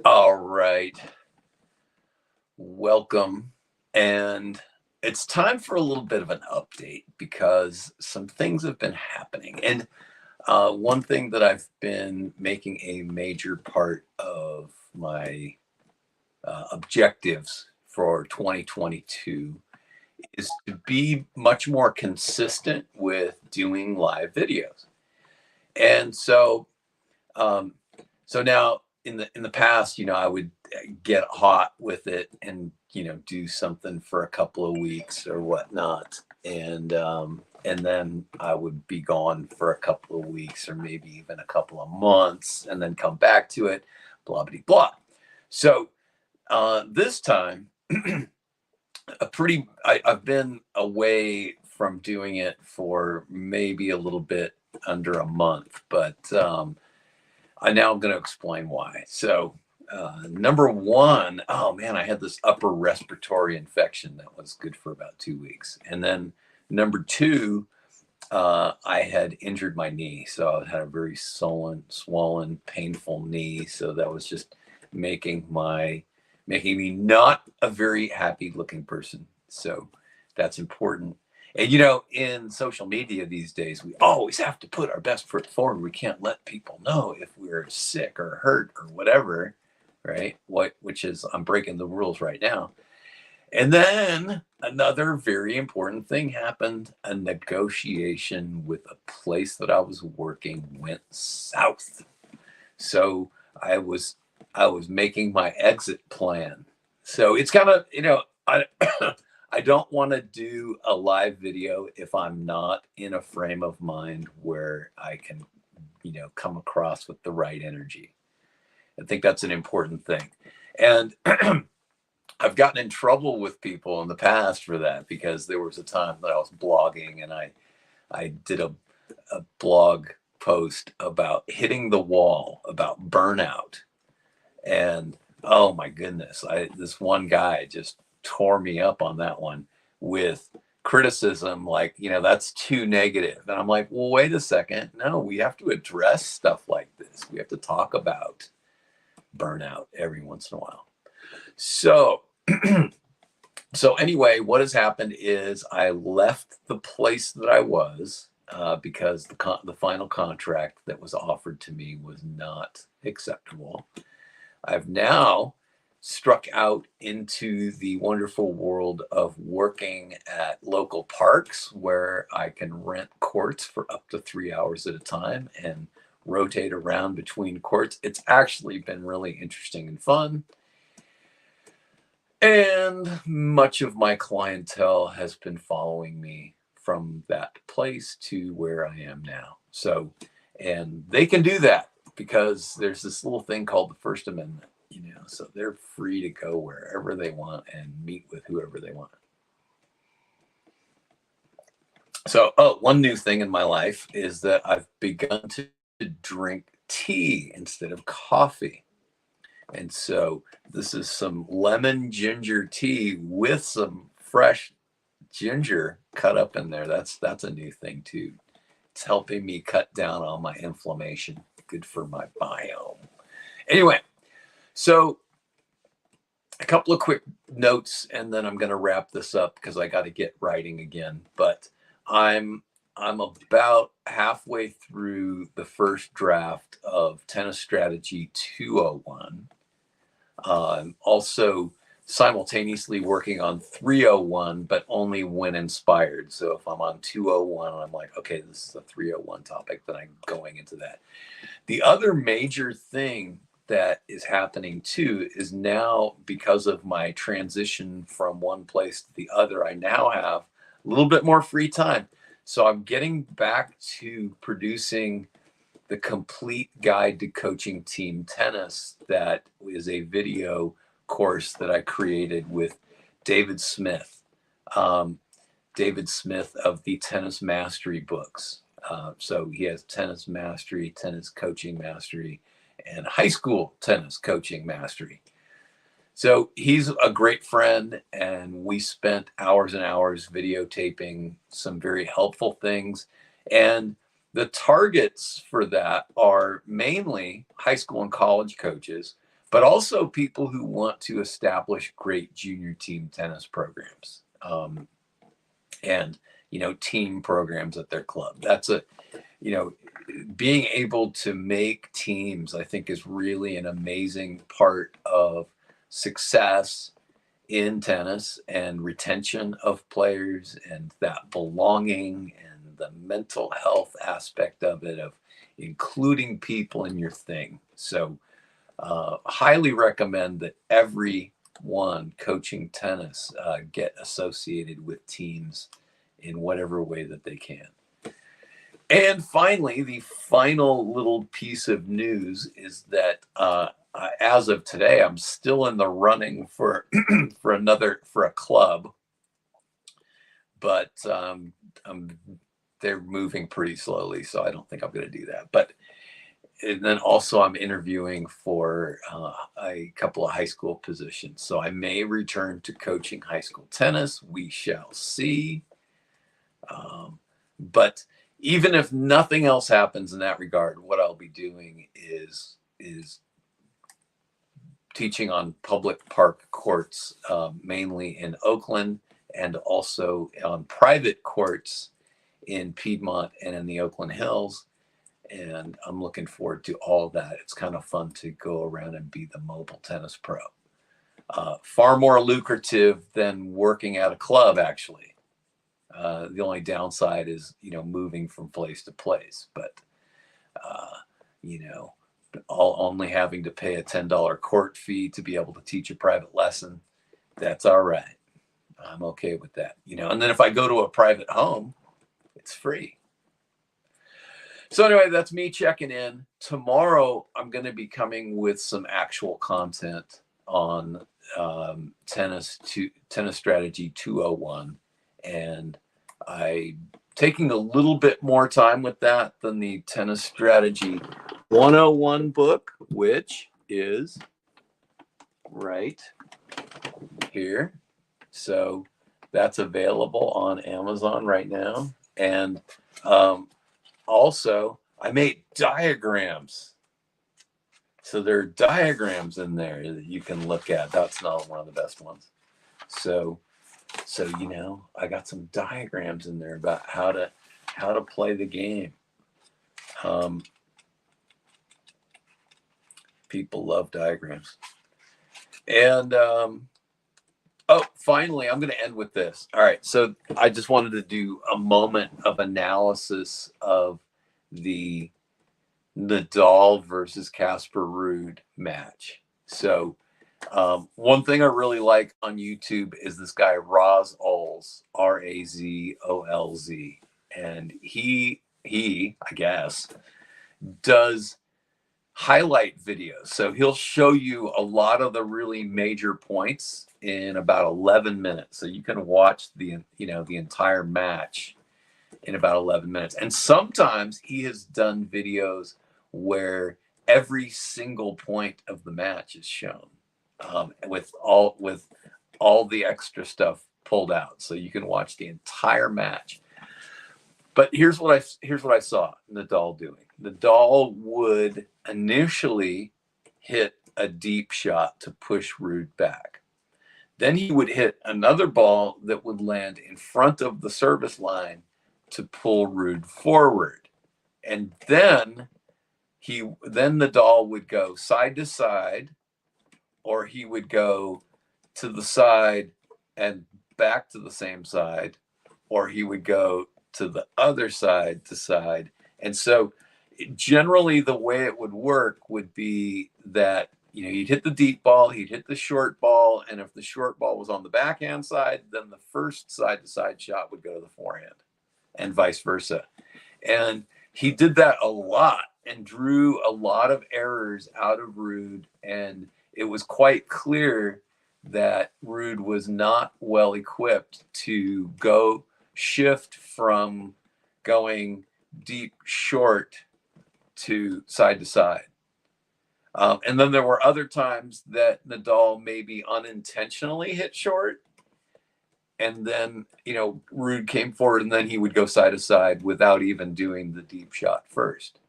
All right. Welcome. And it's time for a little bit of an update because some things have been happening. And one thing that I've been making a major part of my objectives for 2022 is to be much more consistent with doing live videos. And um, so now in the past, I would get hot with it and do something for a couple of weeks or whatnot, and then I would be gone for a couple of weeks or maybe even a couple of months, and then come back to it, blah blah blah. So this time, I've been away from doing it for maybe a little bit under a month, but I now am going to explain why. So, number one, oh man, I had this upper respiratory infection that was good for about 2 weeks. And then number two, I had injured my knee. So I had a very swollen, painful knee. So that was just making making me not a very happy looking person. So that's important. And in social media these days, we always have to put our best foot forward. We can't let people know if we're sick or hurt or whatever, right? Which is I'm breaking the rules right now. And then another very important thing happened. A negotiation with a place that I was working went south. So I was I was making my exit plan. So it's kind of, I I don't want to do a live video if I'm not in a frame of mind where I can, come across with the right energy. I think that's an important thing. And I've gotten in trouble with people in the past for that because there was a time that I was blogging and I did a blog post about hitting the wall, about burnout. And oh my goodness, this one guy just tore me up on that one with criticism like, that's too negative. And I'm like, well, wait a second. No, we have to address stuff like this. We have to talk about burnout every once in a while. So, so anyway, what has happened is I left the place that I was because the final contract that was offered to me was not acceptable. I've now struck out into the wonderful world of working at local parks where I can rent courts for up to 3 hours at a time and rotate around between courts. It's actually been really interesting and fun. And much of my clientele has been following me from that place to where I am now. So, and they can do that because there's this little thing called the First Amendment, so they're free to go wherever they want and meet with whoever they want. So, oh, one new thing in my life is that I've begun to drink tea instead of coffee. And so this is some lemon ginger tea with some fresh ginger cut up in there. That's a new thing too. It's helping me cut down on my inflammation. Good for my biome. Anyway, so a couple of quick notes and then I'm going to wrap this up because I got to get writing again. But I'm about halfway through the first draft of Tennis Strategy 201. I'm also simultaneously working on 301, but only when inspired. So if I'm on 201, I'm like, okay, this is a 301 topic, then I'm going into that. The other major thing that is happening too is now because of my transition from one place to the other, I now have a little bit more free time. So I'm getting back to producing the complete guide to coaching team tennis. That is a video course that I created with David Smith. David Smith of the Tennis Mastery books. So he has Tennis Mastery, Tennis Coaching Mastery, and High School Tennis Coaching Mastery. So he's a great friend, and we spent hours and hours videotaping some very helpful things. And The targets for that are mainly high school and college coaches, but also people who want to establish great junior team tennis programs, and team programs at their club. That's a you know being able to make teams, I think, is really an amazing part of success in tennis and retention of players and that belonging and the mental health aspect of it, of including people in your thing. So, highly recommend that everyone coaching tennis get associated with teams in whatever way that they can. And finally, the final little piece of news is that as of today, I'm still in the running for for a club, but they're moving pretty slowly, so I don't think I'm going to do that. But and then also I'm interviewing for a couple of high school positions, so I may return to coaching high school tennis. We shall see. But even if nothing else happens in that regard, what I'll be doing is teaching on public park courts, mainly in Oakland, and also on private courts in Piedmont and in the Oakland Hills. And I'm looking forward to all that. It's kind of fun to go around and be the mobile tennis pro. Far more lucrative than working at a club, actually. The only downside is, moving from place to place, but, only having to pay a $10 court fee to be able to teach a private lesson, that's all right. I'm okay with that, and then if I go to a private home, it's free. So anyway, that's me checking in. Tomorrow, I'm going to be coming with some actual content on tennis strategy 201. And I'm taking a little bit more time with that than the tennis strategy 101 book, which is right here. So that's available on Amazon right now. And also, I made diagrams. So there are diagrams in there that you can look at. That's not one of the best ones. So I got some diagrams in there about how to play the game. People love diagrams. And finally, I'm going to end with this. All right, so I just wanted to do a moment of analysis of the Nadal versus Casper Ruud match. So one thing I really like on YouTube is this guy Razolz, Razolz, and he I guess does highlight videos. So he'll show you a lot of the really major points in about 11 minutes. So you can watch the entire match in about 11 minutes. And sometimes he has done videos where every single point of the match is shown, with all the extra stuff pulled out, so you can watch the entire match. But here's what I saw Nadal doing. Nadal would initially hit a deep shot to push Ruud back. Then he would hit another ball that would land in front of the service line to pull Ruud forward. And then Nadal would go side to side, or he would go to the side and back to the same side, or he would go to the other side to side. And so generally the way it would work would be that, he'd hit the deep ball, he'd hit the short ball, and if the short ball was on the backhand side, then the first side to side shot would go to the forehand, and vice versa. And he did that a lot and drew a lot of errors out of Ruud, and it was quite clear that Ruud was not well equipped to go shift from going deep short to side. And then there were other times that Nadal maybe unintentionally hit short, and then, Rude came forward, and then he would go side to side without even doing the deep shot first.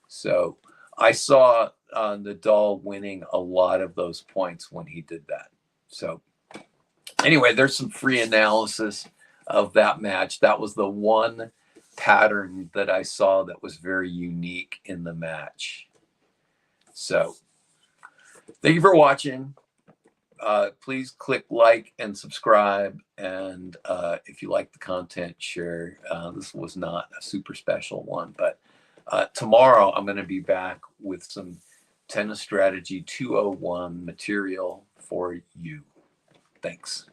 So I saw Nadal winning a lot of those points when he did that. So anyway, there's some free analysis of that match. That was the one pattern that I saw that was very unique in the match. So thank you for watching. Please click like and subscribe. And if you like the content, share. This was not a super special one, but tomorrow I'm going to be back with some Tennis Strategy 201 material for you. Thanks.